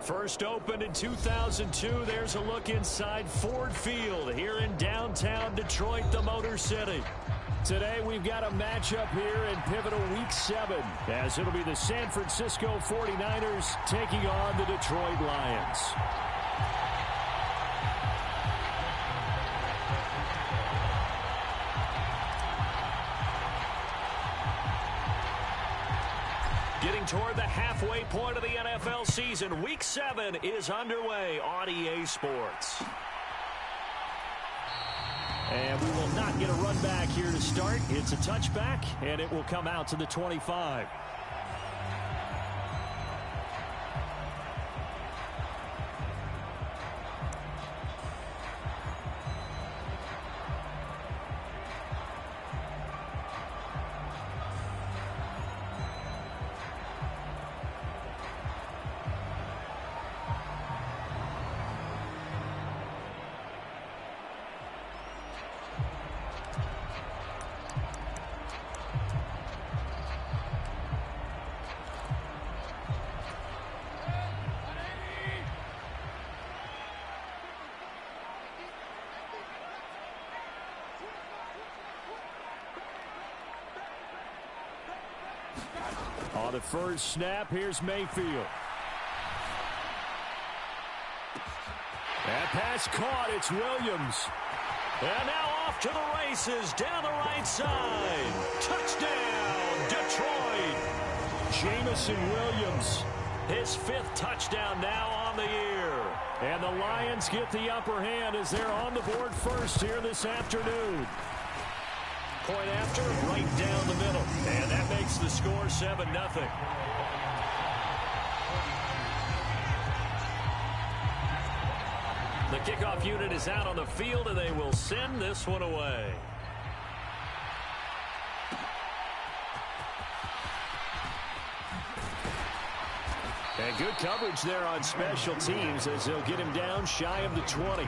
First opened in 2002. There's a look inside Ford Field here in downtown Detroit, the Motor City. Today we've got a matchup here in pivotal Week 7, as it'll be the San Francisco 49ers taking on the Detroit Lions. Getting toward the halfway point of the NFL season, Week 7 is underway on EA Sports. And we will not get a run back here to start. It's a touchback, and it will come out to the 25. On the first snap, here's Mayfield. That pass caught. It's Williams. And now off to the races down the right side. Touchdown, Detroit. Jameson Williams, his 5th touchdown now on the year. And the Lions get the upper hand as they're on the board first here this afternoon. Point after, right down the middle. And that makes the score 7-0. The kickoff unit is out on the field, and they will send this one away. And good coverage there on special teams as they'll get him down shy of the 20.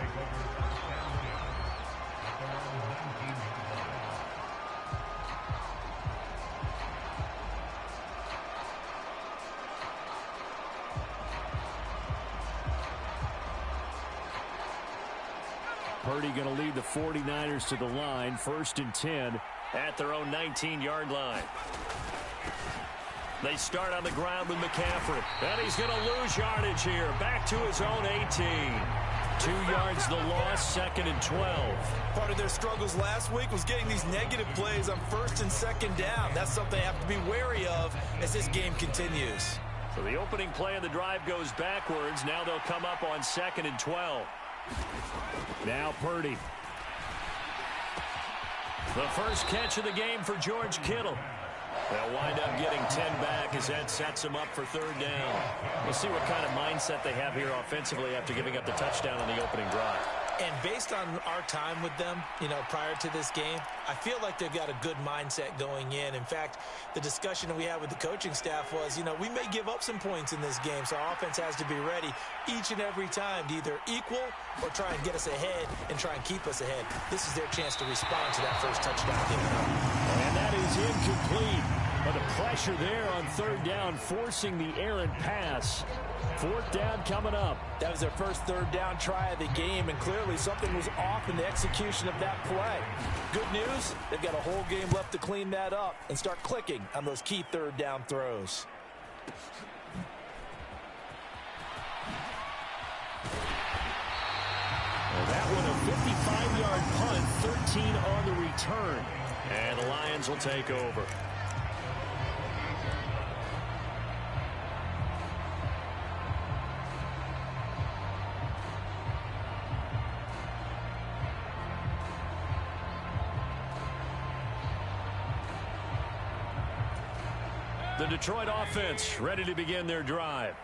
Purdy going to lead the 49ers to the line, 1st and 10 at their own 19-yard line. They start on the ground with McCaffrey. And he's going to lose yardage here. Back to his own 18. 2 yards the loss, 2nd and 12. Part of their struggles last week was getting these negative plays on 1st and 2nd down. That's something they have to be wary of as this game continues. So the opening play of the drive goes backwards. Now they'll come up on 2nd and 12. Now Purdy. The first catch of the game for George Kittle. They'll wind up getting 10 back as that sets them up for 3rd down. We'll see what kind of mindset they have here offensively after giving up the touchdown on the opening drive. And based on our time with them, prior to this game, I feel like they've got a good mindset going in. In fact, the discussion we had with the coaching staff was, we may give up some points in this game, so our offense has to be ready each and every time to either equal or try and get us ahead and try and keep us ahead. This is their chance to respond to that first touchdown. And that is incomplete. But the pressure there on 3rd down, forcing the errant pass. 4th down coming up. That was their first 3rd down try of the game, and clearly something was off in the execution of that play. Good news, they've got a whole game left to clean that up and start clicking on those key 3rd down throws. Well, that one a 55-yard punt, 13 on the return. And the Lions will take over. The Detroit offense ready to begin their drive.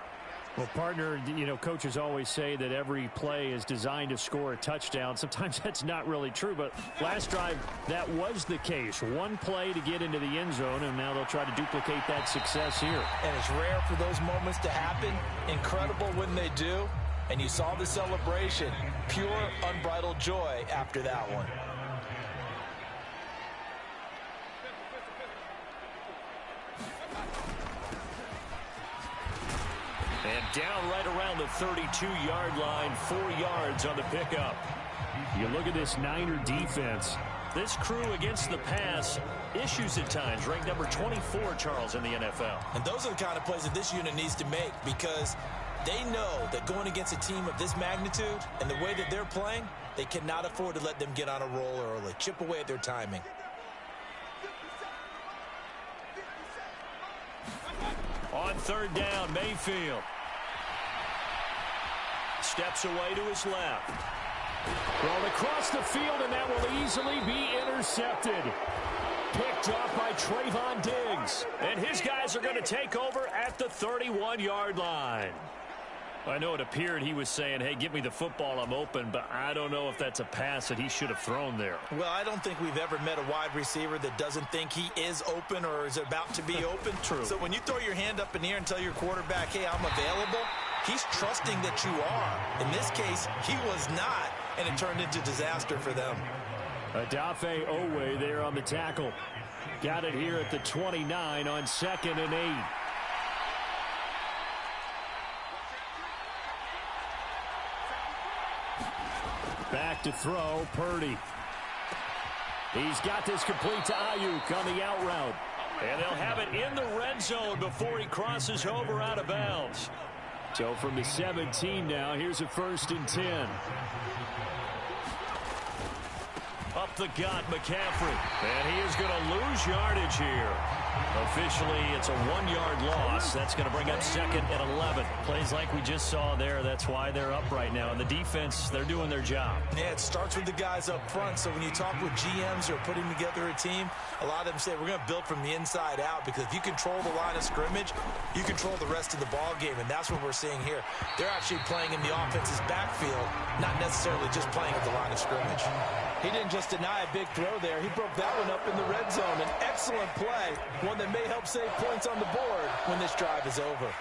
Well, partner, coaches always say that every play is designed to score a touchdown. Sometimes that's not really true, but last drive, that was the case. One play to get into the end zone, and now they'll try to duplicate that success here. And it's rare for those moments to happen. Incredible when they do. And you saw the celebration. Pure, unbridled joy after that one. And down right around the 32-yard line, 4 yards on the pickup. You look at this Niner defense. This crew against the pass, issues at times, ranked number 24, Charles, in the NFL. And those are the kind of plays that this unit needs to make, because they know that going against a team of this magnitude and the way that they're playing, they cannot afford to let them get on a roll early. Chip away at their timing. On third down, Mayfield steps away to his left. Thrown across the field, and that will easily be intercepted. Picked off by Trayvon Diggs. And his guys are going to take over at the 31-yard line. I know it appeared he was saying, hey, give me the football, I'm open, but I don't know if that's a pass that he should have thrown there. Well, I don't think we've ever met a wide receiver that doesn't think he is open or is about to be open. True. So when you throw your hand up in the air and tell your quarterback, hey, I'm available, he's trusting that you are. In this case, he was not, and it turned into disaster for them. Odafe Oweh there on the tackle. Got it here at the 29 on 2nd and 8. Back to throw, Purdy. He's got this complete to Ayuk on the out route. And they'll have it in the red zone before he crosses over out of bounds. So from the 17 now, here's a 1st and 10. Up the gut, McCaffrey. And he is going to lose yardage here. Officially, it's a 1-yard loss. That's going to bring up 2nd and 11. Plays like we just saw there. That's why they're up right now. And the defense, they're doing their job. Yeah, it starts with the guys up front. So when you talk with GMs who are putting together a team, a lot of them say we're going to build from the inside out, because if you control the line of scrimmage, you control the rest of the ball game. And that's what we're seeing here. They're actually playing in the offense's backfield, not necessarily just playing at the line of scrimmage. He didn't just deny a big throw there. He broke that one up in the red zone. An excellent play, one that may help save points on the board when this drive is over.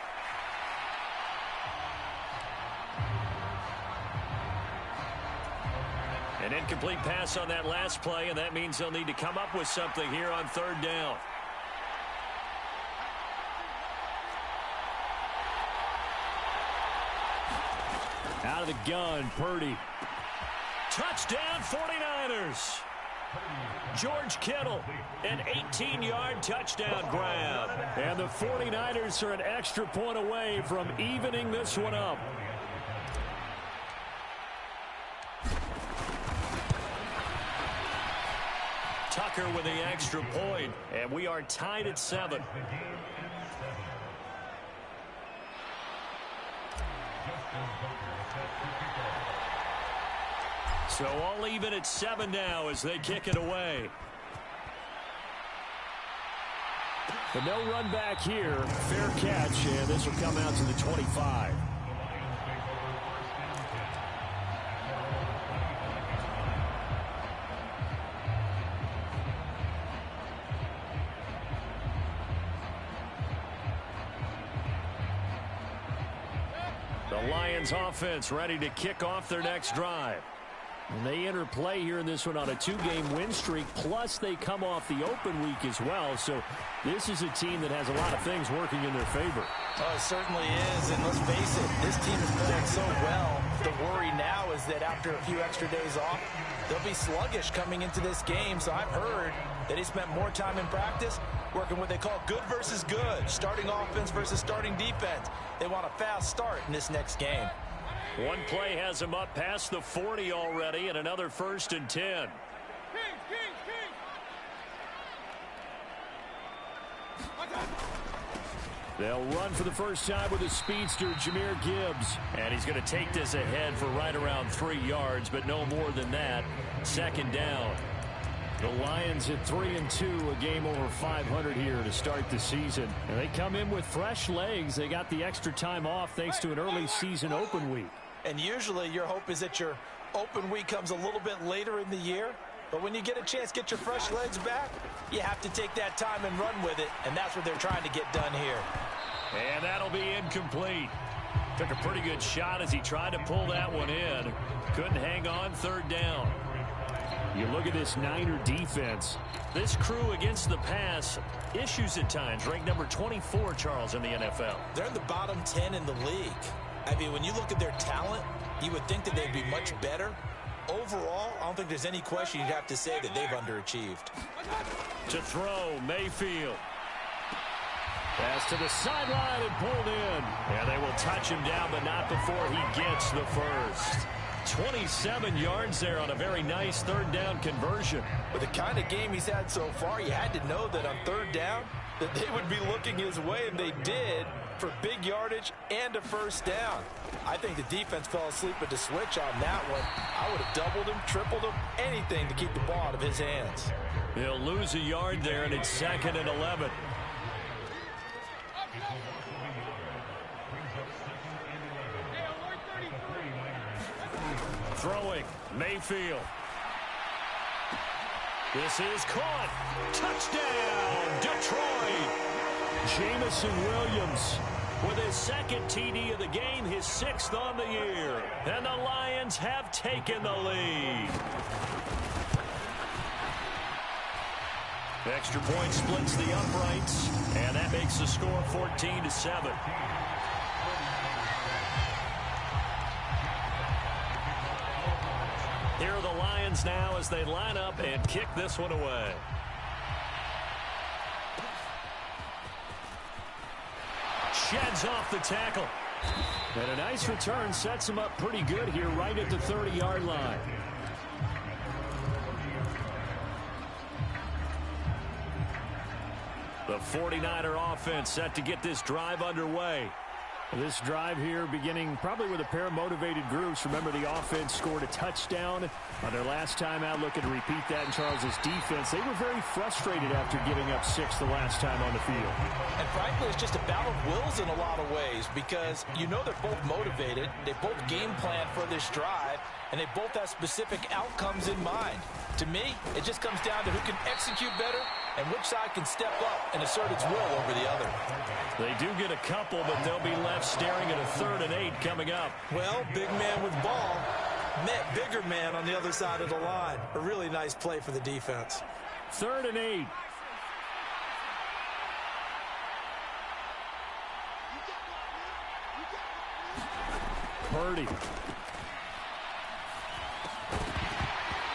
An incomplete pass on that last play, and that means they'll need to come up with something here on 3rd down. Out of the gun, Purdy. Touchdown, 49ers. George Kittle, an 18-yard touchdown grab. And the 49ers are an extra point away from evening this one up. Tucker with the extra point, and we are tied at 7. So all even at 7 now as they kick it away. But no run back here. Fair catch, and this will come out to the 25. The Lions offense ready to kick off their next drive. And they enter play here in this one on a 2-game win streak, plus they come off the open week as well. So this is a team that has a lot of things working in their favor. Oh, it certainly is, and let's face it, this team is playing so well. The worry now is that after a few extra days off, they'll be sluggish coming into this game. So I've heard that he spent more time in practice working what they call good versus good, starting offense versus starting defense. They want a fast start in this next game. One play has him up past the 40 already, and another 1st and 10. They'll run for the first time with a speedster, Jahmyr Gibbs. And he's going to take this ahead for right around 3 yards, but no more than that. 2nd down. The Lions at 3-2, a game over 500 here to start the season. And they come in with fresh legs. They got the extra time off thanks to an early season open week. And usually your hope is that your open week comes a little bit later in the year. But when you get a chance to get your fresh legs back, you have to take that time and run with it. And that's what they're trying to get done here. And that'll be incomplete. Took a pretty good shot as he tried to pull that one in. Couldn't hang on 3rd down. You look at this Niner defense. This crew against the pass, issues at times. Ranked number 24, Charles, in the NFL. They're in the bottom 10 in the league. I mean, when you look at their talent, you would think that they'd be much better. Overall, I don't think there's any question you'd have to say that they've underachieved. To throw, Mayfield. Pass to the sideline and pulled in. And they will touch him down, but not before he gets the first. 27 yards there on a very nice third down conversion. With the kind of game he's had so far, you had to know that on third down that they would be looking his way, and they did, for big yardage and a first down. I think the defense fell asleep at the switch on that one. I would have doubled him, tripled him, anything to keep the ball out of his hands. He'll lose a yard there, and it's 2nd and 11. Throwing, Mayfield. This is caught. Touchdown, Detroit. Jameson Williams with his 2nd TD of the game, his 6th on the year. And the Lions have taken the lead. Extra point splits the uprights, and that makes the score 14-7. Here are the Lions now as they line up and kick this one away. Sheds off the tackle. And a nice return sets him up pretty good here right at the 30-yard line. The 49er offense set to get this drive underway. This drive here beginning probably with a pair of motivated groups. Remember, the offense scored a touchdown on their last time out. Looking to repeat that in Charles's defense. They were very frustrated after giving up 6 the last time on the field. And frankly, it's just a battle of wills in a lot of ways, because you know they're both motivated. They both game plan for this drive, and they both have specific outcomes in mind. To me, it just comes down to who can execute better and which side can step up and assert its will over the other. They do get a couple, but they'll be left staring at a 3rd and 8 coming up. Well, big man with ball met bigger man on the other side of the line. A really nice play for the defense. 3rd and 8. Purdy.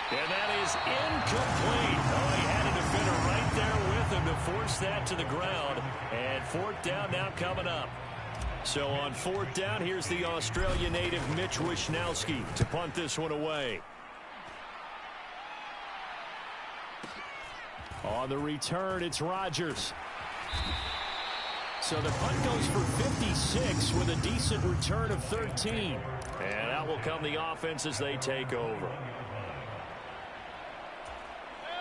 And that is incomplete. Oh, he had a defender right there with him to force that to the ground. And 4th down now coming up. So on 4th down, here's the Australia native Mitch Wishnowsky to punt this one away. On the return, it's Rodgers. So the punt goes for 56 with a decent return of 13. And out will come the offense as they take over.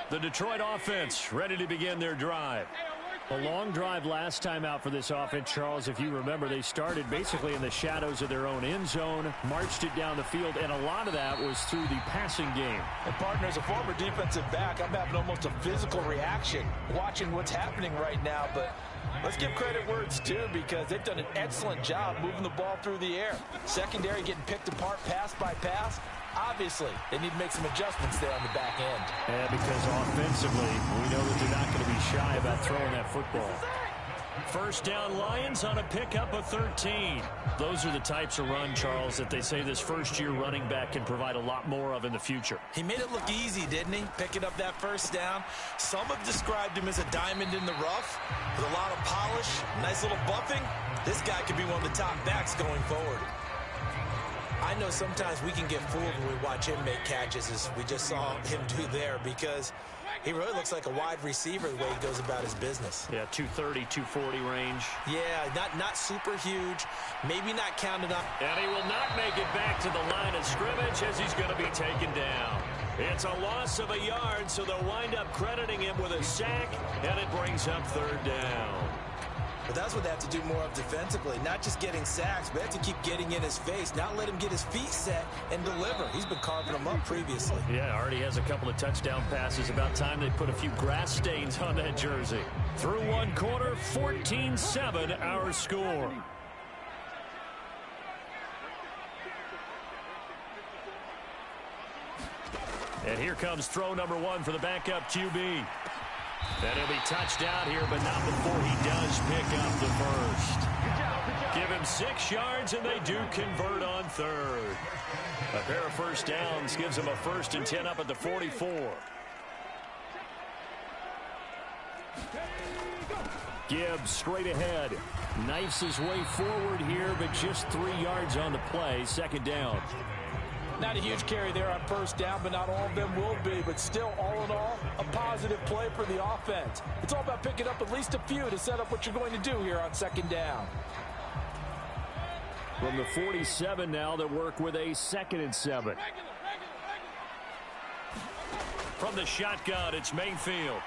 The Detroit offense ready to begin their drive. A long drive last time out for this offense, Charles. If you remember, they started basically in the shadows of their own end zone, marched it down the field, and a lot of that was through the passing game. And partner, as a former defensive back, I'm having almost a physical reaction watching what's happening right now. But let's give credit where it's due, because they've done an excellent job moving the ball through the air. Secondary getting picked apart pass by pass. Obviously, they need to make some adjustments there on the back end. Yeah, because offensively, we know that they're not going to be shy about throwing that football. 1st down Lions on a pickup of 13. Those are the types of run, Charles, that they say this first-year running back can provide a lot more of in the future. He made it look easy, didn't he? Picking up that 1st down. Some have described him as a diamond in the rough with a lot of polish, nice little buffing. This guy could be one of the top backs going forward. I know sometimes we can get fooled when we watch him make catches, as we just saw him do there, because he really looks like a wide receiver the way he goes about his business. Yeah, 230, 240 range. Yeah, not super huge, maybe not counted up. And he will not make it back to the line of scrimmage as he's going to be taken down. It's a loss of a yard, so they'll wind up crediting him with a sack, and it brings up 3rd down. But that's what they have to do more of defensively. Not just getting sacks, but they have to keep getting in his face. Not let him get his feet set and deliver. He's been carving them up previously. Yeah, already has a couple of touchdown passes. About time they put a few grass stains on that jersey. Through one quarter, 14-7 our score. And here comes throw number 1 for the backup QB. And he'll be touched down here, but not before he does pick up the first. Give him 6 yards, and they do convert on third. A pair of first downs gives him a 1st and 10 up at the 44. Gibbs straight ahead. Knifes his way forward here, but just 3 yards on the play. 2nd down. Not a huge carry there on first down, but not all of them will be. But still, all in all, a positive play for the offense. It's all about picking up at least a few to set up what you're going to do here on 2nd down. From the 47 now, they work with a 2nd and 7. From the shotgun, it's Mayfield.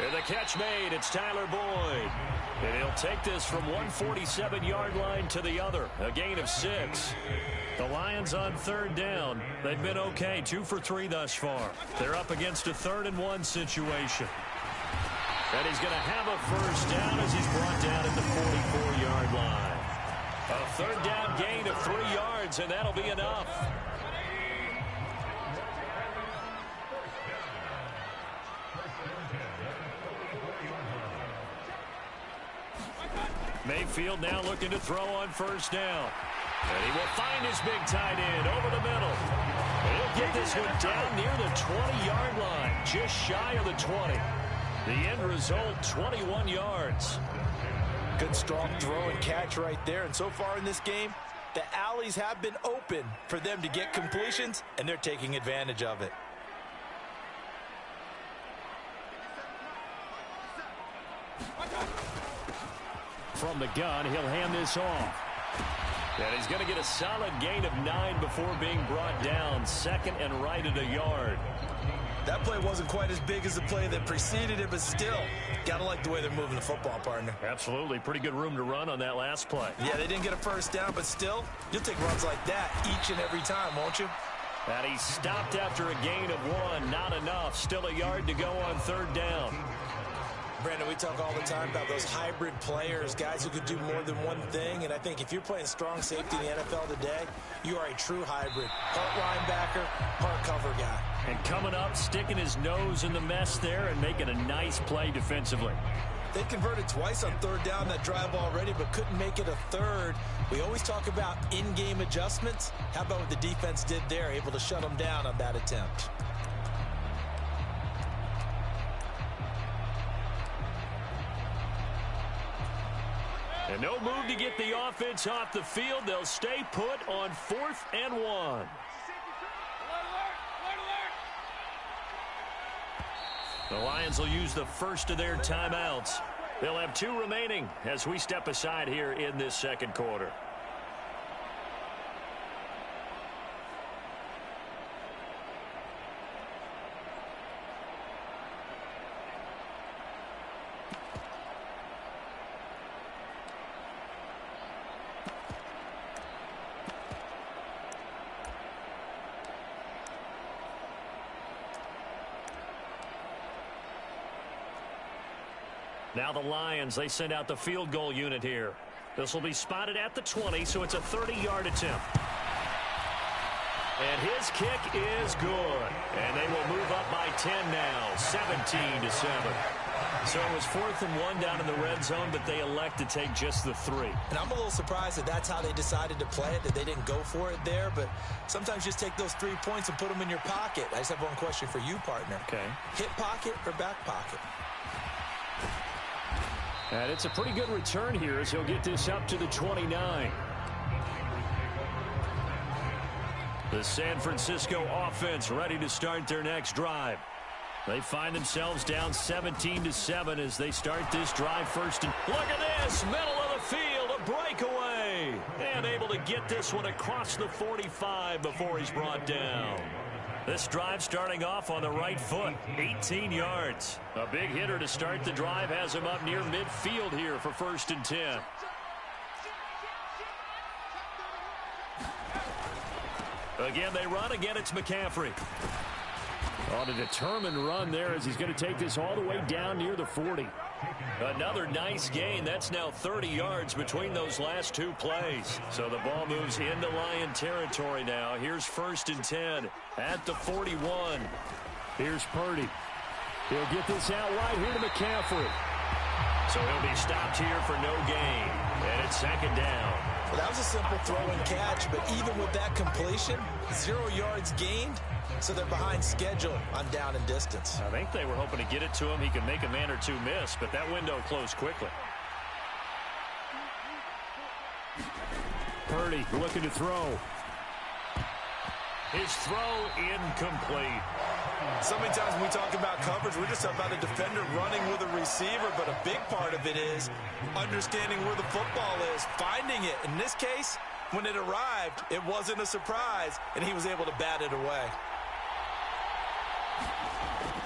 And the catch made, it's Tyler Boyd. And he'll take this from 147-yard line to the other, a gain of 6. The Lions on 3rd down. They've been okay, 2 for 3 thus far. They're up against a 3rd and 1 situation. And he's going to have a first down as he's brought down at the 44-yard line. A 3rd down gain of 3 yards, and that'll be enough. Mayfield now looking to throw on first down. And he will find his big tight end over the middle. And he'll get this one down near the 20-yard line, just shy of the 20. The end result, 21 yards. Good strong throw and catch right there. And so far in this game, the alleys have been open for them to get completions, and they're taking advantage of it. From the gun, he'll hand this off. And he's going to get a solid gain of 9 before being brought down. 2nd and right at a yard. That play wasn't quite as big as the play that preceded it, but still, got to like the way they're moving the football, partner. Absolutely. Pretty good room to run on that last play. Yeah, they didn't get a first down, but still, you'll take runs like that each and every time, won't you? And he stopped after a gain of 1. Not enough. Still a yard to go on 3rd down. Brandon, we talk all the time about those hybrid players, guys who could do more than one thing, and I think if you're playing strong safety in the NFL today, you are a true hybrid. Part linebacker, part cover guy. And coming up, sticking his nose in the mess there and making a nice play defensively. They converted twice on 3rd down that drive already, but couldn't make it a 3rd. We always talk about in-game adjustments. How about what the defense did there, able to shut them down on that attempt? And no move to get the offense off the field. They'll stay put on 4th and 1. The Lions will use the first of their timeouts. They'll have 2 remaining as we step aside here in this 2nd quarter. Now the Lions, they send out the field goal unit here. This will be spotted at the 20, so it's a 30-yard attempt. And his kick is good. And they will move up by 10 now, 17-7. So it was 4th and 1 down in the red zone, but they elect to take just the 3. And I'm a little surprised that that's how they decided to play it, that they didn't go for it there. But sometimes just take those 3 points and put them in your pocket. I just have one question for you, partner. Okay. Hip pocket or back pocket? And it's a pretty good return here as he'll get this up to the 29. The San Francisco offense ready to start their next drive. They find themselves down 17-7 as they start this drive first. And look at this, middle of the field, a breakaway. And able to get this one across the 45 before he's brought down. This drive starting off on the right foot, 18 yards. A big hitter to start the drive has him up near midfield here for 1st and 10. Again, they run. Again, it's McCaffrey. On a determined run there as he's going to take this all the way down near the 40. Another nice gain. That's now 30 yards between those last two plays. So the ball moves into Lion territory now. Here's 1st and 10 at the 41. Here's Purdy. He'll get this out right here to McCaffrey. So he'll be stopped here for no gain. And it's 2nd down. Well, that was a simple throw and catch, but even with that completion, 0 yards gained, so they're behind schedule on down and distance. I think they were hoping to get it to him. He could make a man or two miss, but that window closed quickly. Purdy looking to throw. His throw incomplete. So many times when we talk about coverage, we're just talking about a defender running with a receiver, but a big part of it is understanding where the football is, finding it. In this case, when it arrived, it wasn't a surprise, and he was able to bat it away.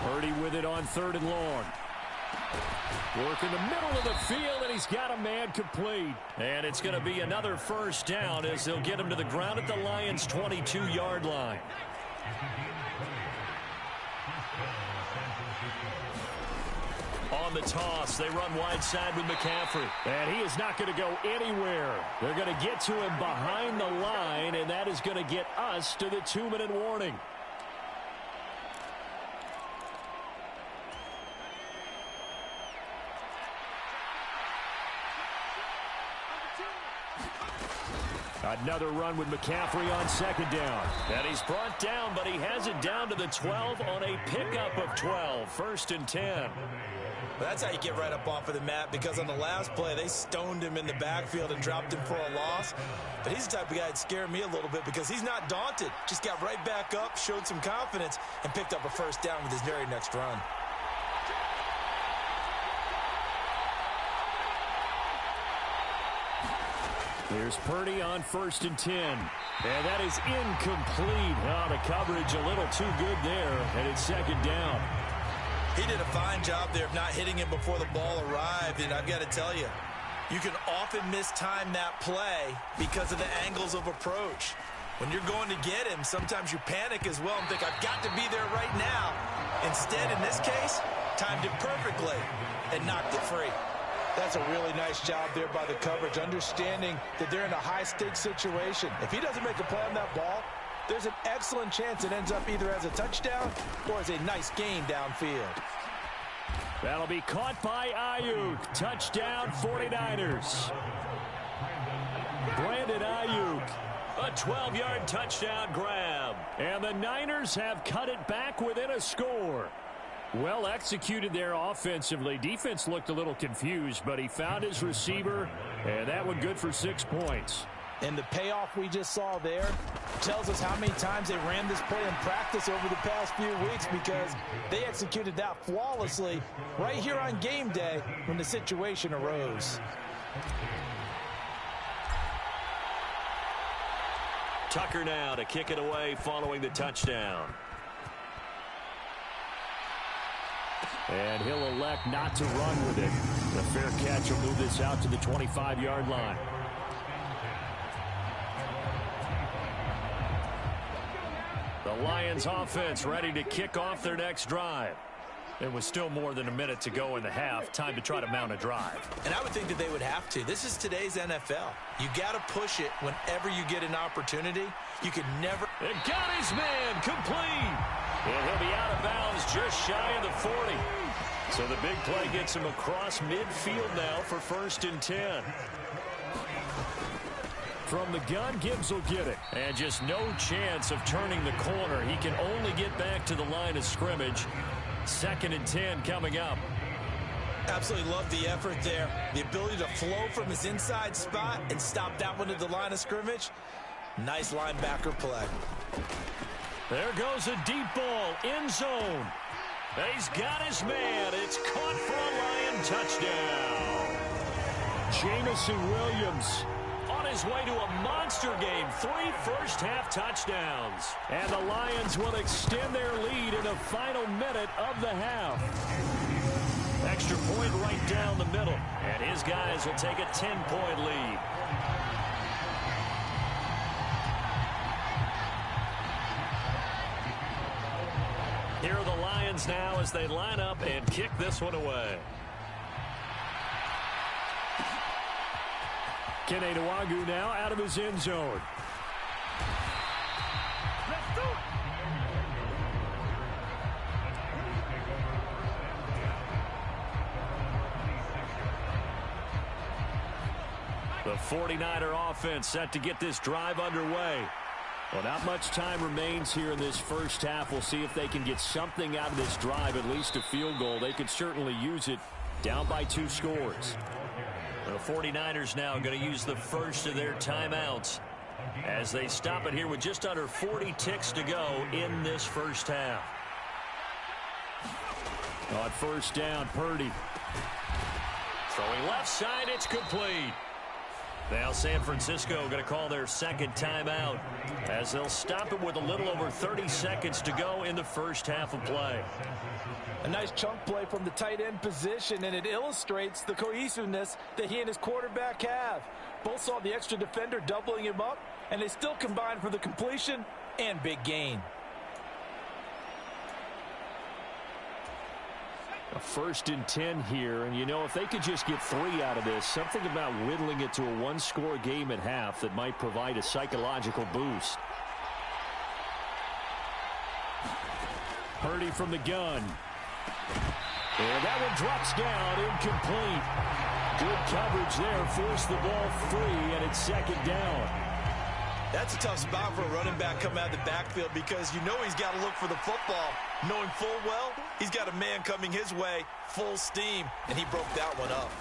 Purdy with it on 3rd and long. Work in the middle of the field, and he's got a man complete. And it's going to be another 1st down as they'll get him to the ground at the Lions' 22-yard line. On the toss, they run wide side with McCaffrey. And he is not going to go anywhere. They're going to get to him behind the line, and that is going to get us to the 2-minute warning. Another run with McCaffrey on 2nd down. And he's brought down, but he has it down to the 12 on a pickup of 12. 1st and 10. But that's how you get right up off of the mat, because on the last play, they stoned him in the backfield and dropped him for a loss. But he's the type of guy that scared me a little bit because he's not daunted. Just got right back up, showed some confidence, and picked up a 1st down with his very next run. Here's Purdy on 1st and 10. And that is incomplete. Oh, the coverage a little too good there, and it's 2nd down. He did a fine job there of not hitting him before the ball arrived, and I've got to tell you, you can often mistime that play because of the angles of approach. When you're going to get him, sometimes you panic as well and think, I've got to be there right now. Instead, in this case, timed it perfectly and knocked it free. That's a really nice job there by the coverage, understanding that they're in a high-stakes situation. If he doesn't make a play on that ball, there's an excellent chance it ends up either as a touchdown or as a nice gain downfield. That'll be caught by Ayuk. Touchdown, 49ers. Brandon Ayuk. A 12-yard touchdown grab. And the Niners have cut it back within a score. Well executed there offensively. Defense looked a little confused, but he found his receiver, and that one good for 6 points. And the payoff we just saw there tells us how many times they ran this play in practice over the past few weeks, because they executed that flawlessly right here on game day when the situation arose. Tucker now to kick it away following the touchdown. And he'll elect not to run with it. The fair catch will move this out to the 25-yard line. The Lions offense ready to kick off their next drive. There was still more than a minute to go in the half. Time to try to mount a drive. And I would think that they would have to. This is today's NFL. You got to push it whenever you get an opportunity. You could never. And got his man complete. And he'll be out of bounds just shy of the 40. So the big play gets him across midfield now for 1st and 10. From the gun, Gibbs will get it. And just no chance of turning the corner. He can only get back to the line of scrimmage. 2nd and 10 coming up. Absolutely love the effort there. The ability to flow from his inside spot and stop that one at the line of scrimmage. Nice linebacker play. There goes a deep ball, end zone. He's got his man. It's caught for a Lion touchdown. Jameson Williams on his way to a monster game. 3 first-half touchdowns. And the Lions will extend their lead in the final minute of the half. Extra point right down the middle. And his guys will take a 10-point lead. Here are the Lions now as they line up and kick this one away. Kene Nwangwu now out of his end zone. Let's do it. The 49er offense set to get this drive underway. Well, not much time remains here in this first half. We'll see if they can get something out of this drive, at least a field goal. They could certainly use it, down by 2 scores. The 49ers now going to use the first of their timeouts as they stop it here with just under 40 ticks to go in this first half. On first down, Purdy. Throwing left side, it's complete. Now San Francisco going to call their second timeout as they'll stop it with a little over 30 seconds to go in the first half of play. A nice chunk play from the tight end position, and it illustrates the cohesiveness that he and his quarterback have. Both saw the extra defender doubling him up, and they still combined for the completion and big gain. A 1st and 10 here, and you know, if they could just get 3 out of this, something about whittling it to a 1-score game at half that might provide a psychological boost. Purdy from the gun. And that one drops down, incomplete. Good coverage there, forced the ball free, and it's 2nd down. That's a tough spot for a running back coming out of the backfield because you know he's got to look for the football, knowing full well he's got a man coming his way, full steam, and he broke that one up.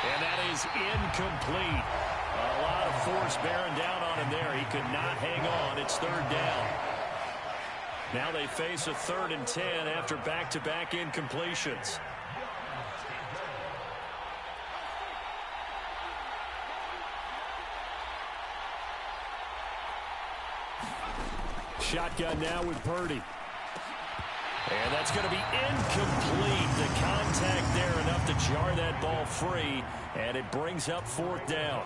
And that is incomplete. A lot of force bearing down on him there. He could not hang on. It's 3rd down. Now they face a 3rd and 10 after back-to-back incompletions. Shotgun now with Purdy. And that's going to be incomplete. The contact there enough to jar that ball free, and it brings up 4th down.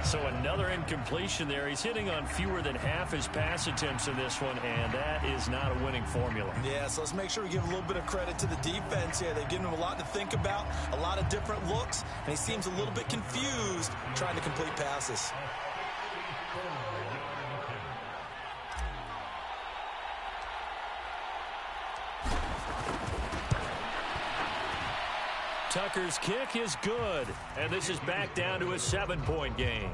So another incompletion there. He's hitting on fewer than half his pass attempts in this one, and that is not a winning formula. Yeah, so let's make sure we give a little bit of credit to the defense here. They've given him a lot to think about, a lot of different looks, and he seems a little bit confused trying to complete passes. Tucker's kick is good, and this is back down to a 7-point game.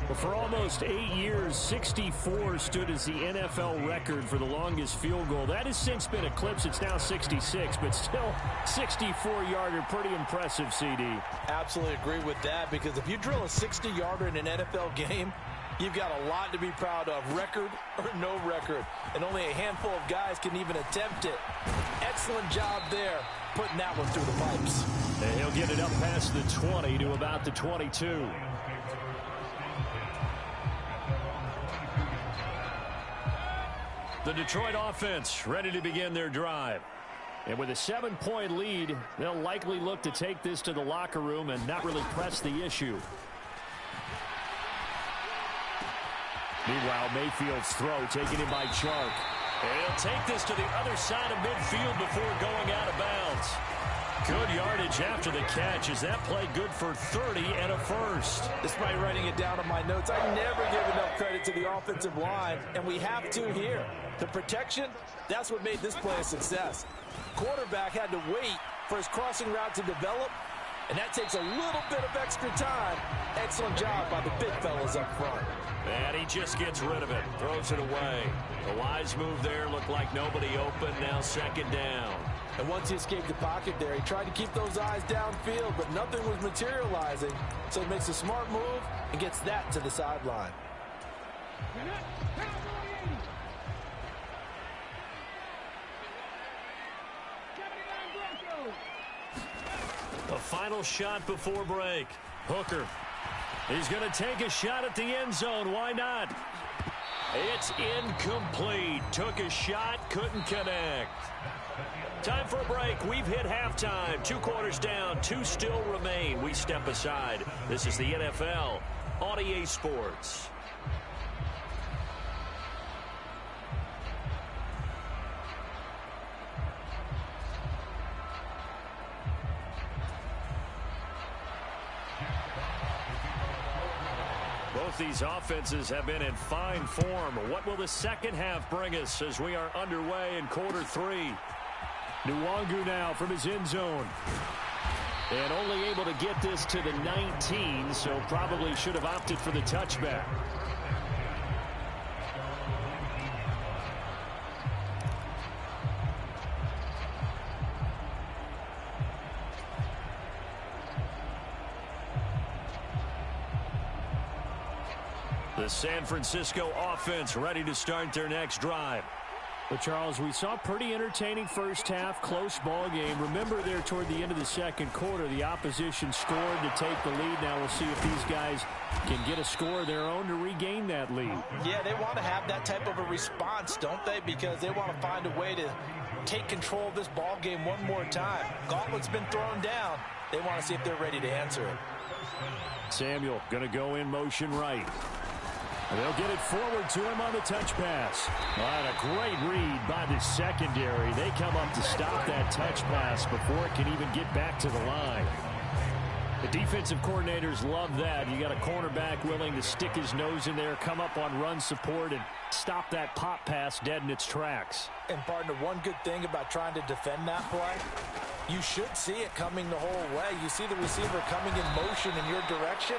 Well, for almost 8 years, 64 stood as the NFL record for the longest field goal. That has since been eclipsed. It's now 66, but still 64-yarder. Pretty impressive, CD. Absolutely agree with that, because if you drill a 60-yarder in an NFL game, you've got a lot to be proud of, record or no record. And only a handful of guys can even attempt it. Excellent job there, putting that one through the pipes. And he'll get it up past the 20 to about the 22. The Detroit offense ready to begin their drive. And with a 7-point lead, they'll likely look to take this to the locker room and not really press the issue. Meanwhile, Mayfield's throw taken in by Chark. And he'll take this to the other side of midfield before going out of bounds. Good yardage after the catch. Is that play good for 30 and a first? Despite writing it down on my notes, I never give enough credit to the offensive line, and we have to here. The protection, that's what made this play a success. Quarterback had to wait for his crossing route to develop, and that takes a little bit of extra time. Excellent job by the big fellas up front. And he just gets rid of it, throws it away. The wise move there, looked like nobody open, now 2nd down. And once he escaped the pocket there, he tried to keep those eyes downfield, but nothing was materializing. So he makes a smart move and gets that to the sideline. A final shot before break. Hooker. He's going to take a shot at the end zone. Why not? It's incomplete. Took a shot, couldn't connect. Time for a break. We've hit halftime. 2 quarters down, 2 still remain. We step aside. This is the NFL on EA Sports. Both these offenses have been in fine form. What will the second half bring us as we are underway in quarter three? Nwangu now from his end zone. And only able to get this to the 19, so probably should have opted for the touchback. The San Francisco offense ready to start their next drive. But, Charles, we saw a pretty entertaining first half, close ball game. Remember there toward the end of the second quarter, the opposition scored to take the lead. Now we'll see if these guys can get a score of their own to regain that lead. Yeah, they want to have that type of a response, don't they? Because they want to find a way to take control of this ball game one more time. Gauntlet's been thrown down. They want to see if they're ready to answer it. Samuel going to go in motion right. They'll get it forward to him on the touch pass. And a great read by the secondary. They come up to stop that touch pass before it can even get back to the line. The defensive coordinators love that. You got a cornerback willing to stick his nose in there, come up on run support, and stop that pop pass dead in its tracks. And, partner, one good thing about trying to defend that play, you should see it coming the whole way. You see the receiver coming in motion in your direction.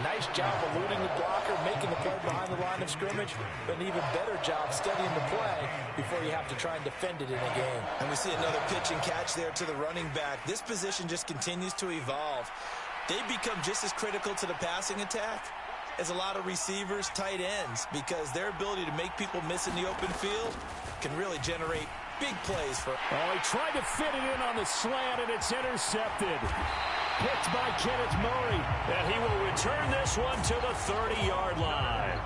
Nice job eluding the blocker, making the play behind the line of scrimmage, but an even better job studying the play before you have to try and defend it in a game. And we see another pitch and catch there to the running back. This position just continues to evolve. They become just as critical to the passing attack as a lot of receivers, tight ends, because their ability to make people miss in the open field can really generate big plays for. Oh, he tried to fit it in on the slant, and it's intercepted. Picked by Kenneth Murray, and he will return this one to the 30-yard line.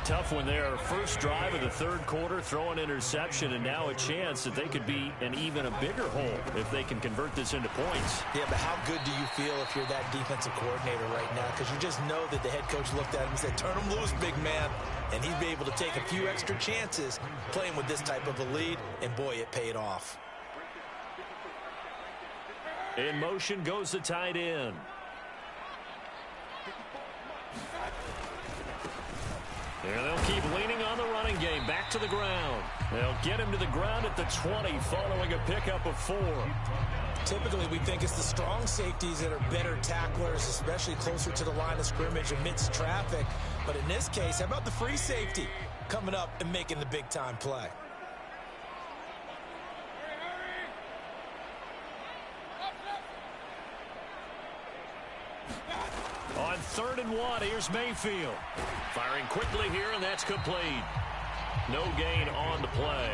Tough one there. First drive of the third quarter, throw an interception, and now a chance that they could be in even a bigger hole if they can convert this into points. Yeah, but how good do you feel if you're that defensive coordinator right now? Because you just know that the head coach looked at him and said, turn him loose, big man. And he'd be able to take a few extra chances playing with this type of a lead, and boy, it paid off. In motion goes the tight end. And they'll keep leaning on the running game. Back to the ground. They'll get him to the ground at the 20 following a pickup of 4. Typically, we think it's the strong safeties that are better tacklers, especially closer to the line of scrimmage amidst traffic. But in this case, how about the free safety coming up and making the big-time play? On 3rd and 1, here's Mayfield. Firing quickly here, and that's complete. No gain on the play.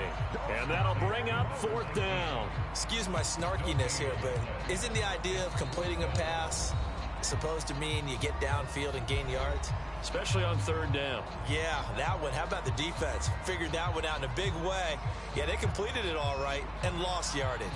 And that'll bring up 4th down. Excuse my snarkiness here, but isn't the idea of completing a pass supposed to mean you get downfield and gain yards? Especially on 3rd down. Yeah, that one. How about the defense? Figured that one out in a big way. Yeah, they completed it all right and lost yardage.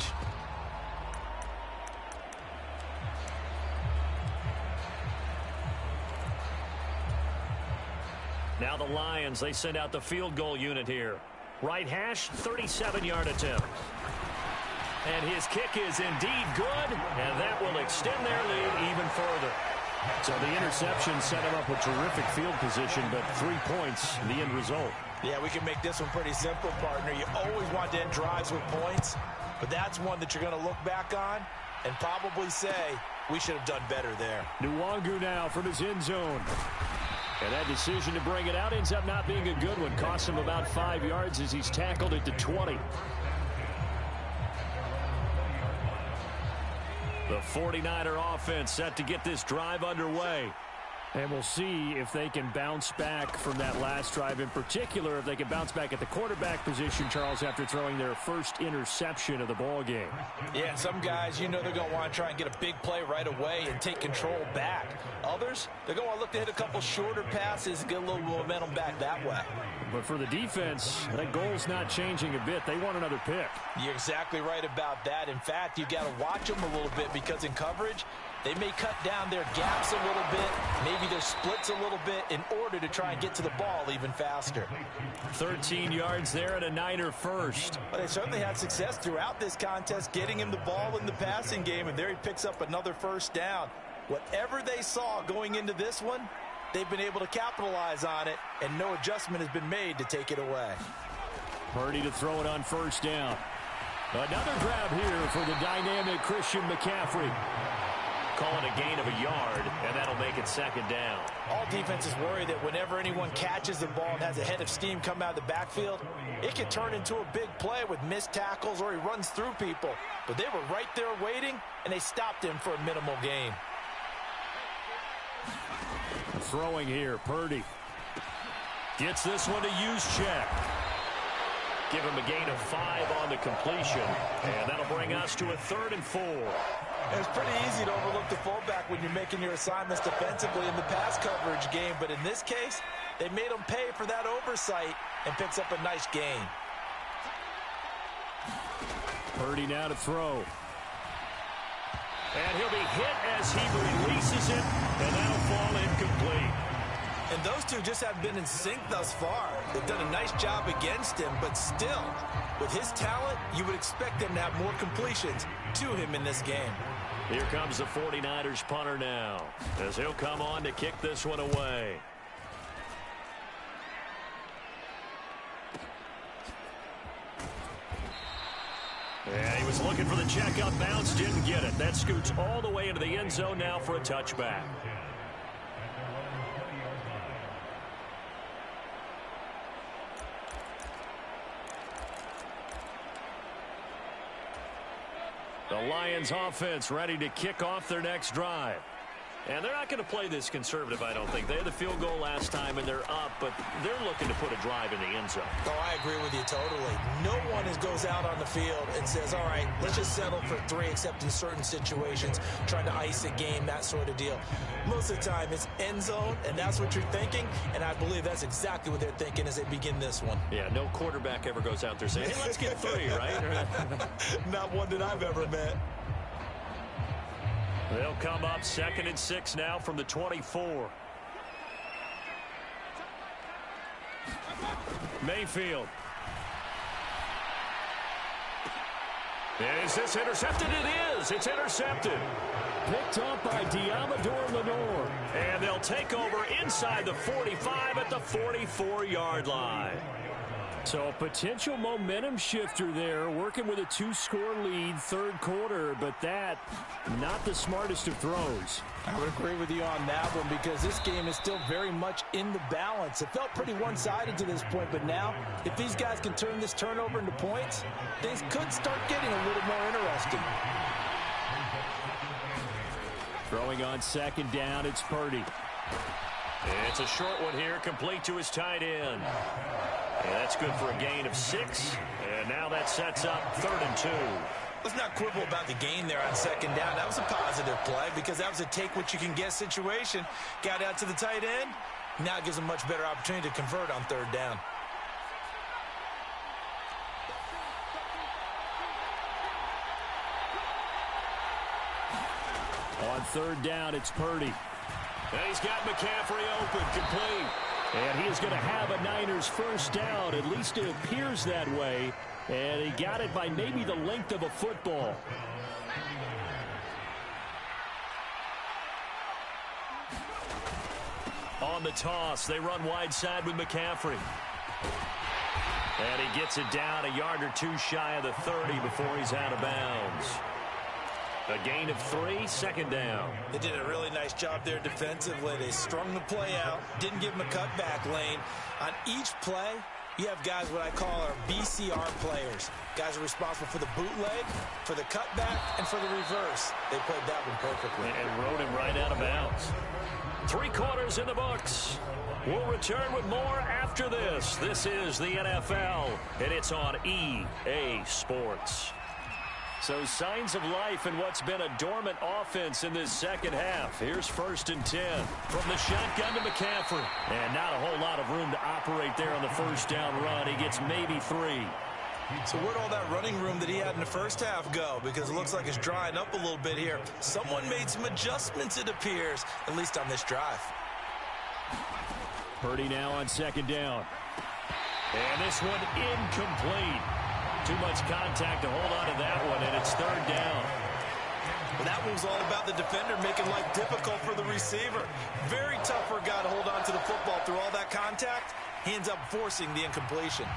Now the Lions, they send out the field goal unit here. Right hash, 37-yard attempt. And his kick is indeed good, and that will extend their lead even further. So the interception set him up with terrific field position, but 3 points, the end result. Yeah, we can make this one pretty simple, partner. You always want to end drives with points, but that's one that you're going to look back on and probably say, we should have done better there. Nwangu now from his end zone. And that decision to bring it out ends up not being a good one. Costs him about 5 yards as he's tackled at the 20. The 49er offense set to get this drive underway. And we'll see if they can bounce back from that last drive. In particular, if they can bounce back at the quarterback position, Charles, after throwing their first interception of the ball game. Yeah, some guys, you know they're going to want to try and get a big play right away and take control back. Others, they're going to want to look to hit a couple shorter passes and get a little momentum back that way. But for the defense, that goal's not changing a bit. They want another pick. You're exactly right about that. In fact, you got to watch them a little bit because in coverage, they may cut down their gaps a little bit, maybe their splits a little bit in order to try and get to the ball even faster. 13 yards there and a Niner first. Well, they certainly had success throughout this contest getting him the ball in the passing game, and there he picks up another first down. Whatever they saw going into this one, they've been able to capitalize on it, and no adjustment has been made to take it away. Purdy to throw it on first down. Another grab here for the dynamic Christian McCaffrey. Call it a gain of a yard, and that'll make it second down. All defenses worry that whenever anyone catches the ball and has a head of steam come out of the backfield, it can turn into a big play with missed tackles or he runs through people. But they were right there waiting, and they stopped him for a minimal gain. Throwing here, Purdy. Gets this one to Juszczyk. Give him a gain of 5 on the completion, and that'll bring us to a 3rd and 4. It's pretty easy to overlook the fullback when you're making your assignments defensively in the pass coverage game, but in this case, they made him pay for that oversight and picks up a nice gain. Purdy now to throw. And he'll be hit as he releases it, and that'll fall incomplete. And those two just haven't been in sync thus far. They've done a nice job against him, but still, with his talent, you would expect them to have more completions to him in this game. Here comes the 49ers punter now, as he'll come on to kick this one away. Yeah, he was looking for the checkup bounce, didn't get it. That scoots all the way into the end zone now for a touchback. The Lions offense ready to kick off their next drive. And they're not going to play this conservative, I don't think. They had the field goal last time, and they're up, but they're looking to put a drive in the end zone. Oh, I agree with you totally. No one goes out on the field and says, all right, let's just settle for 3, except in certain situations, trying to ice a game, that sort of deal. Most of the time, it's end zone, and that's what you're thinking, and I believe that's exactly what they're thinking as they begin this one. Yeah, no quarterback ever goes out there saying, hey, let's get 3, right? Not one that I've ever met. They'll come up 2nd and 6 now from the 24. Mayfield. Is this intercepted? It is. It's intercepted. Picked up by Diamador Lenore. And they'll take over inside the 45 at the 44-yard line. So a potential momentum shifter there, working with a 2-score lead, 3rd quarter, but that, not the smartest of throws. I would agree with you on that one because this game is still very much in the balance. It felt pretty one-sided to this point, but now, if these guys can turn this turnover into points, things could start getting a little more interesting. Throwing on 2nd down, it's Purdy. It's a short one here, complete to his tight end. And that's good for a gain of 6. And now that sets up 3rd and 2. Let's not quibble about the gain there on 2nd down. That was a positive play because that was a take-what-you-can-get situation. Got out to the tight end. Now it gives a much better opportunity to convert on 3rd down. On 3rd down, it's Purdy. And he's got McCaffrey open, complete. And he is going to have a Niners first down. At least it appears that way. And he got it by maybe the length of a football. On the toss, they run wide side with McCaffrey. And he gets it down a yard or 2 shy of the 30 before he's out of bounds. A gain of 3, 2nd down. They did a really nice job there defensively. They strung the play out, didn't give him a cutback lane. On each play, you have guys what I call our BCR players. Guys are responsible for the bootleg, for the cutback, and for the reverse. They played that one perfectly. And rode him right out of bounds. 3 quarters in the books. We'll return with more after this. This is the NFL, and it's on EA Sports. So signs of life in what's been a dormant offense in this second half. Here's 1st and 10 from the shotgun to McCaffrey. And not a whole lot of room to operate there on the first down run. He gets maybe 3. So where'd all that running room that he had in the first half go? Because it looks like it's drying up a little bit here. Someone made some adjustments, it appears, at least on this drive. Purdy now on 2nd down. And this one incomplete. Too much contact to hold on to that one, and it's 3rd down. Well, that one was all about the defender making life difficult for the receiver. Very tough for a guy to hold on to the football through all that contact. He ends up forcing the incompletion.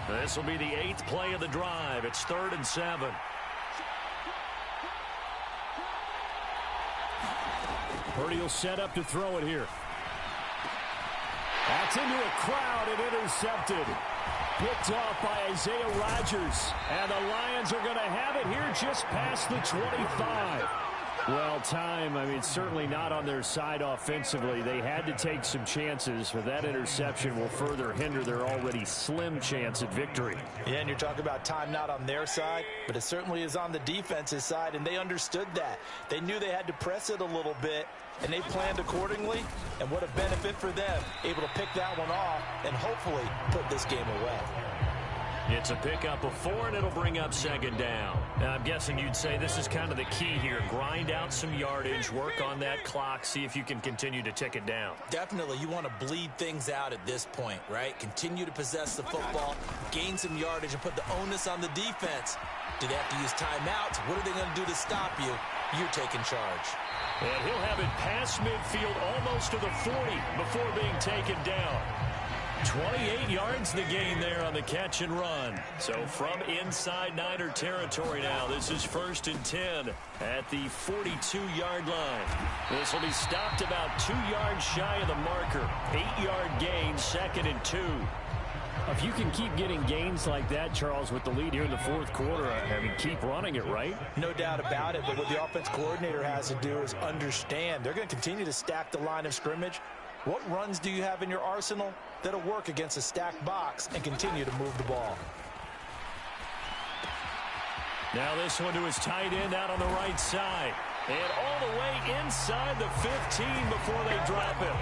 This will be the 8th play of the drive. It's 3rd and 7. Purdy will set up to throw it here. That's into a crowd and intercepted. Picked off by Isaiah Rodgers. And the Lions are going to have it here just past the 25. Well, time, certainly not on their side offensively. They had to take some chances, but that interception will further hinder their already slim chance at victory. Yeah, and you're talking about time not on their side, but it certainly is on the defense's side, and they understood that. They knew they had to press it a little bit, and they planned accordingly, and what a benefit for them, able to pick that one off and hopefully put this game away. It's a pickup of 4, and it'll bring up 2nd down. Now, I'm guessing you'd say this is kind of the key here. Grind out some yardage, work on that clock, see if you can continue to tick it down. Definitely, you want to bleed things out at this point, right? Continue to possess the football, gain some yardage, and put the onus on the defense. Do they have to use timeouts? What are they going to do to stop you? You're taking charge. And he'll have it past midfield almost to the 40 before being taken down. 28 yards the gain there on the catch and run. So from inside Niner territory now, this is 1st and 10 at the 42-yard line. This will be stopped about 2 yards shy of the marker. 8-yard gain, 2nd and 2. If you can keep getting gains like that, Charles, with the lead here in the 4th quarter, keep running it, right? No doubt about it, but what the offense coordinator has to do is understand. They're going to continue to stack the line of scrimmage. What runs do you have in your arsenal that'll work against a stacked box and continue to move the ball? Now this one to his tight end out on the right side. And all the way inside the 15 before they drop him.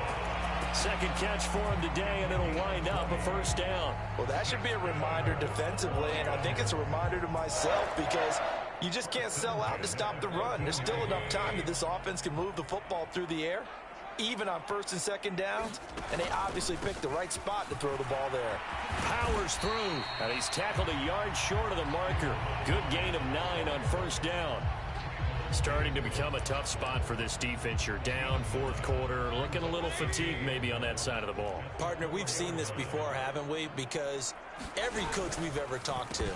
2nd catch for him today, and it'll wind up a 1st down. Well, that should be a reminder defensively, and I think it's a reminder to myself because you just can't sell out to stop the run. There's still enough time that this offense can move the football through the air, even on 1st and 2nd downs, and they obviously picked the right spot to throw the ball there. Powers through, and he's tackled a yard short of the marker. Good gain of 9 on 1st down. Starting to become a tough spot for this defense. You're down 4th quarter, looking a little fatigued maybe on that side of the ball. Partner, we've seen this before, haven't we? Because every coach we've ever talked to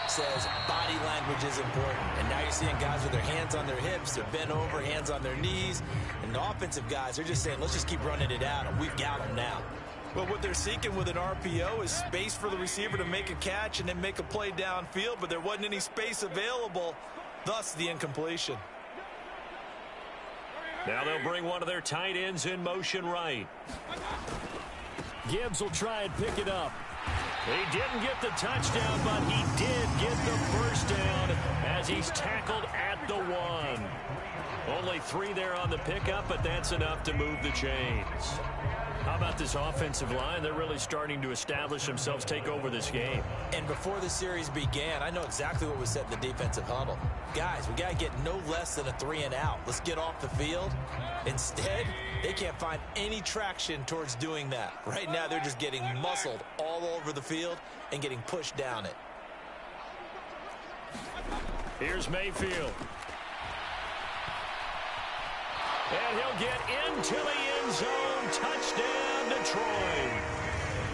says body language is important. And now you're seeing guys with their hands on their hips, they're bent over, hands on their knees. And the offensive guys are just saying, let's just keep running it out, and we've got them now. But what they're seeking with an RPO is space for the receiver to make a catch and then make a play downfield, but there wasn't any space available, thus the incompletion. Now they'll bring one of their tight ends in motion right. Gibbs will try and pick it up. He didn't get the touchdown, but he did get the first down as he's tackled at the 1. Only 3 there on the pickup, but that's enough to move the chains. How about this offensive line? They're really starting to establish themselves, take over this game. And before the series began, I know exactly what was said in the defensive huddle. Guys, we got to get no less than a 3 and out. Let's get off the field. Instead, they can't find any traction towards doing that. Right now, they're just getting muscled all over the field and getting pushed down it. Here's Mayfield. And he'll get into the end zone. Touchdown, Detroit.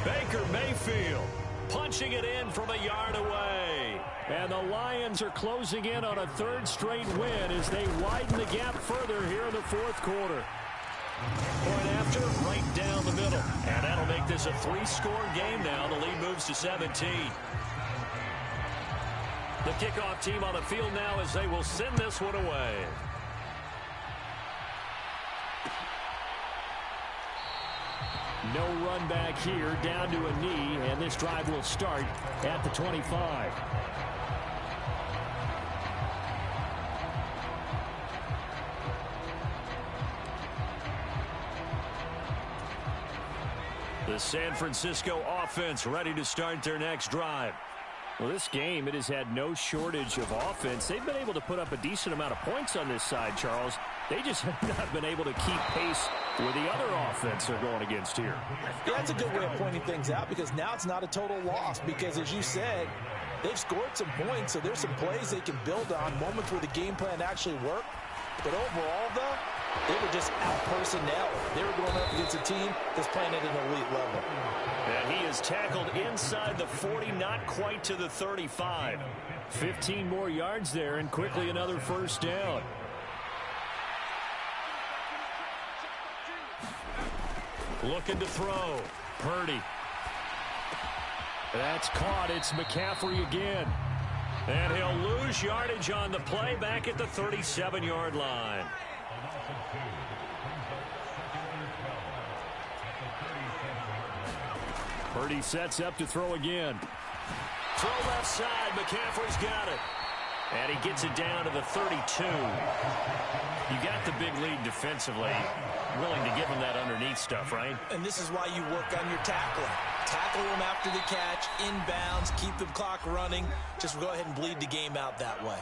Baker Mayfield punching it in from a yard away. And the Lions are closing in on a 3rd straight win as they widen the gap further here in the 4th quarter. Point after, right down the middle. And that'll make this a 3-score game now. The lead moves to 17. The kickoff team on the field now as they will send this one away. No run back here, down to a knee, and this drive will start at the 25. The San Francisco offense ready to start their next drive. Well, this game, it has had no shortage of offense. They've been able to put up a decent amount of points on this side, Charles. They just have not been able to keep pace with the other offense they're going against here. Yeah, that's a good way of pointing things out because now it's not a total loss because, as you said, They've scored some points, so there's some plays they can build on, moments where the game plan actually worked. But overall, though, they were just out-personnel. They were going up against a team that's playing at an elite level. And he is tackled inside the 40, not quite to the 35. 15 more yards there, and quickly another first down. Looking to throw. Purdy. That's caught. It's McCaffrey again. And he'll lose yardage on the play back at the 37-yard line. Purdy sets up to throw again. Throw left side. McCaffrey's got it. And he gets it down to the 32. You got the big lead defensively. Willing to give him that underneath stuff, right? And this is why you work on your tackling. Tackle them after the catch, inbounds, keep the clock running. Just go ahead and bleed the game out that way.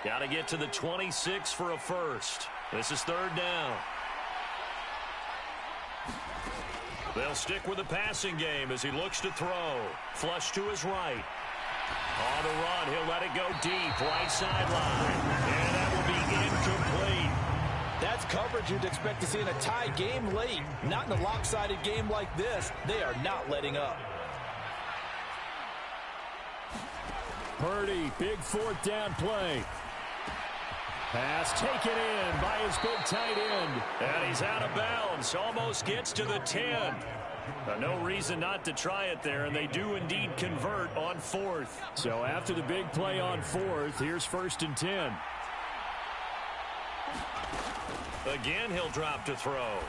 Got to get to the 26 for a first. This is third down. They'll stick with the passing game as he looks to throw. Flush to his right. On the run, he'll let it go deep, right sideline. And that will be incomplete. That's coverage you'd expect to see in a tie game late. Not in a lopsided game like this. They are not letting up. Purdy, big fourth down play. Pass taken in by his big tight end. And he's out of bounds. Almost gets to the 10. No reason not to try it there, and they do indeed convert on fourth. So after the big play on fourth, here's 1st and 10. Again, he'll drop to throw.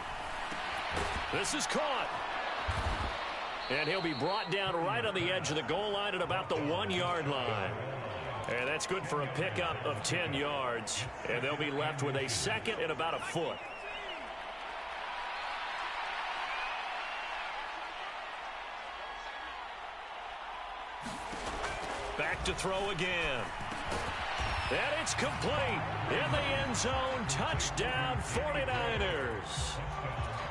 This is caught. And he'll be brought down right on the edge of the goal line at about the 1-yard line. And that's good for a pickup of 10 yards. And they'll be left with a second and about a foot. Back to throw again. And it's complete. In the end zone, touchdown 49ers.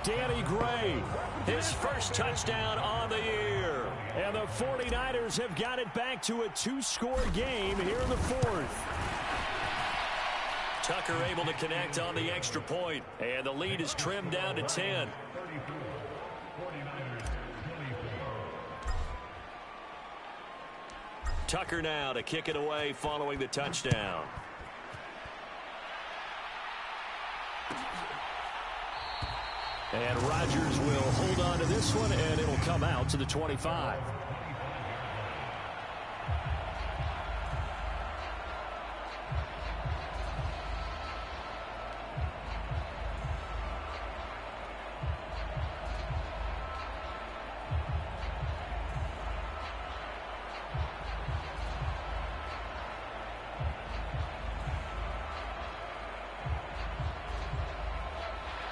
Danny Gray, His first touchdown on the year. and the 49ers have got it back to a 2-score game here in the fourth. Tucker able to connect on the extra point, and the lead is trimmed down to 10. Tucker now to kick it away following the touchdown. And Rodgers will hold on to this one, and it'll come out to the 25.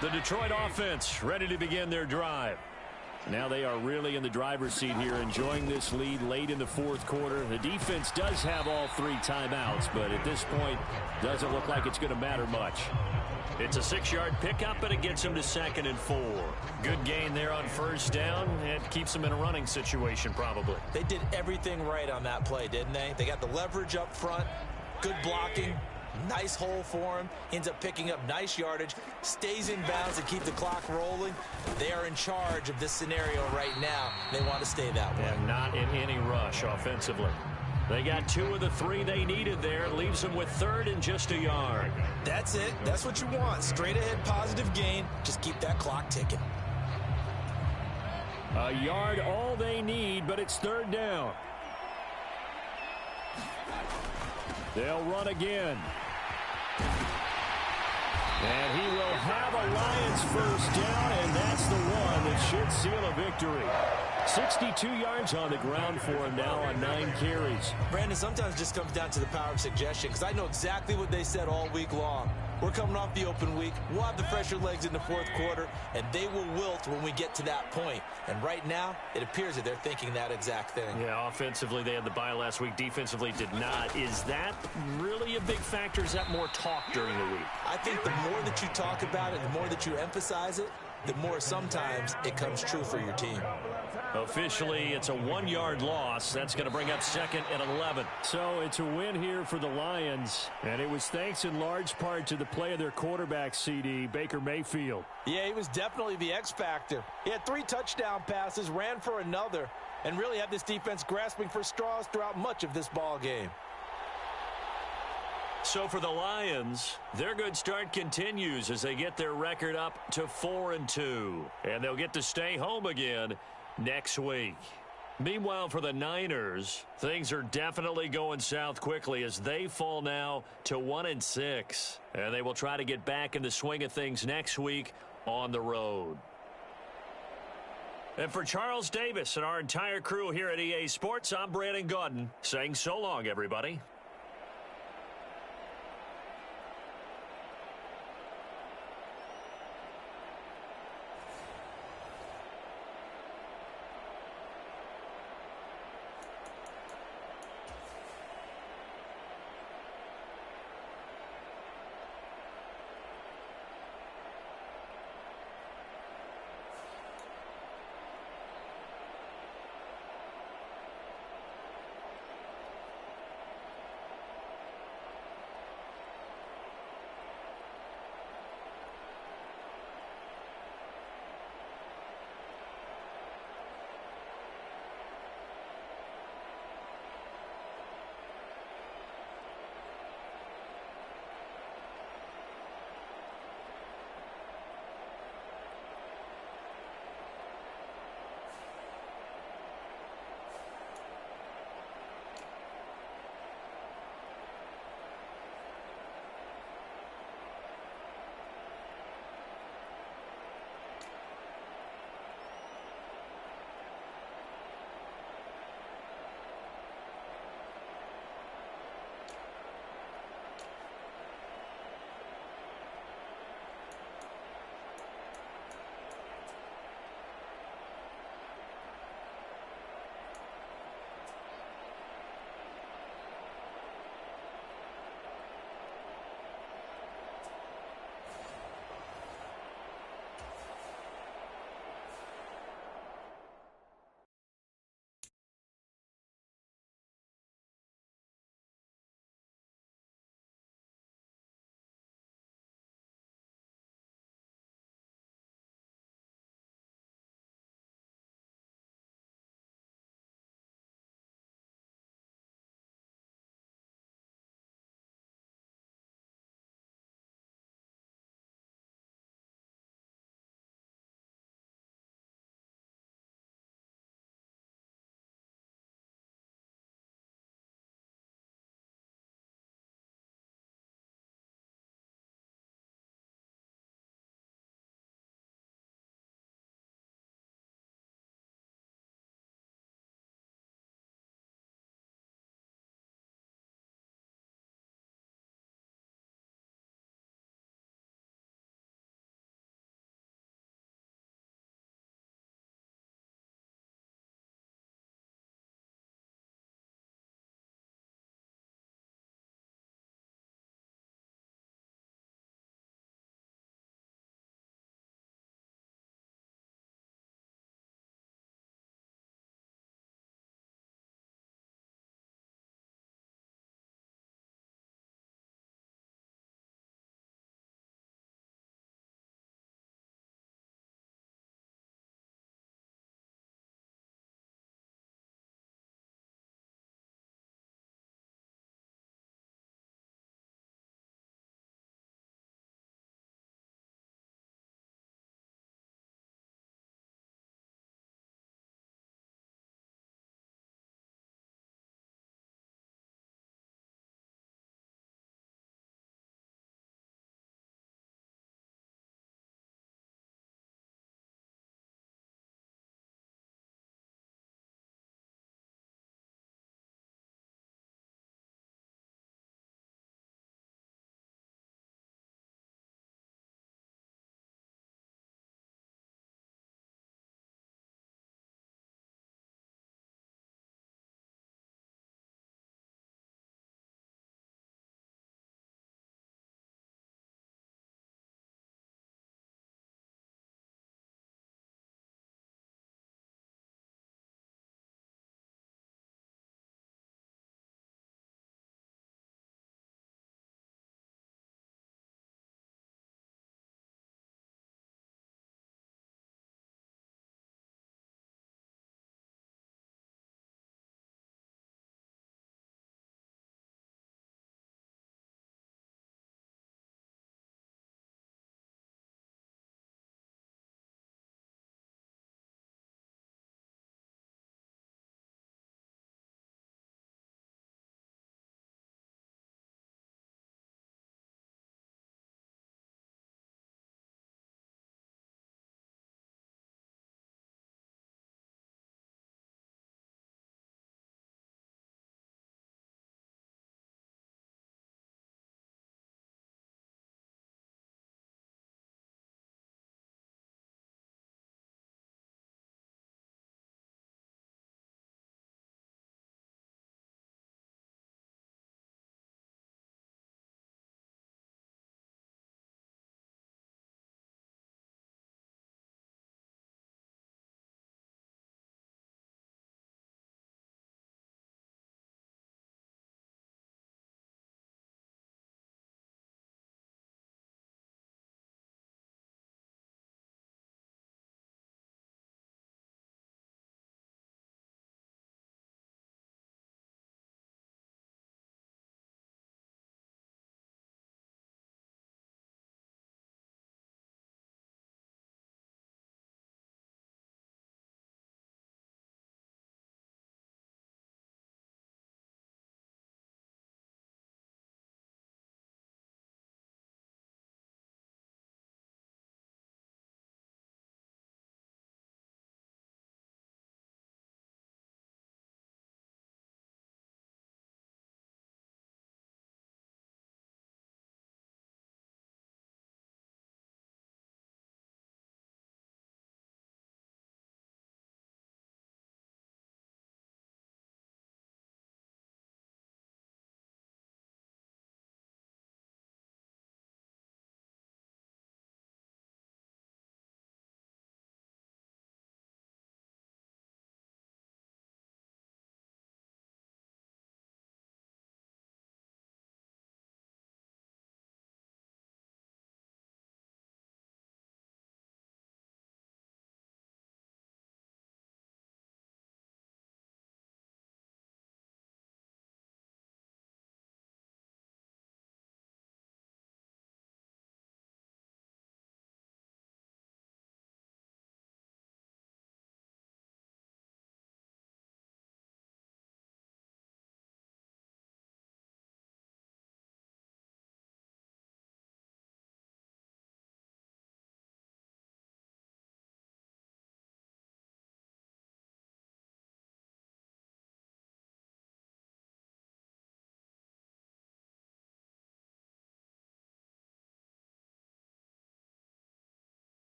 The Detroit offense ready to begin their drive. Now they are really in the driver's seat here, enjoying this lead late in the fourth quarter. The defense does have all 3 timeouts, but at this point, doesn't look like it's going to matter much. It's a 6-yard pickup, and it gets them to 2nd and 4. Good gain there on first down. It keeps them in a running situation, probably. They did everything right on that play, didn't they? They got the leverage up front, good blocking, nice hole for him, ends up picking up nice yardage, stays in bounds to keep the clock rolling. They are in charge of this scenario right now. They want to stay that way. And not in any rush offensively. They got 2 of the 3 they needed there. Leaves them with 3rd and just a yard. That's it. That's what you want. Straight ahead positive gain. Just keep that clock ticking. A yard all they need, but it's 3rd down. They'll run again. And he will have a Lions first down, and that's the one that should seal a victory. 62 yards on the ground for him now on 9 carries. Brandon, sometimes it just comes down to the power of suggestion, because I know exactly what they said all week long. We're coming off the open week. We'll have the fresher legs in the fourth quarter, and they will wilt when we get to that point. And right now, it appears that they're thinking that exact thing. Yeah, offensively, they had the bye last week. Defensively, did not. Is that really a big factor? Is that more talk during the week? I think the more that you talk about it, the more that you emphasize it, the more sometimes it comes true for your team. Officially, it's a 1-yard loss. That's going to bring up 2nd and 11. So it's a win here for the Lions, and it was thanks in large part to the play of their quarterback, CD, Baker Mayfield. Yeah, he was definitely the X factor. He had 3 touchdown passes, ran for another, and really had this defense grasping for straws throughout much of this ball game. So for the Lions, their good start continues as they get their record up to 4-2. And they'll get to stay home again next week. Meanwhile, for the Niners, things are definitely going south quickly as they fall now to 1-6. And they will try to get back in the swing of things next week on the road. And for Charles Davis and our entire crew here at EA Sports, I'm Brandon Gaudin saying so long, everybody.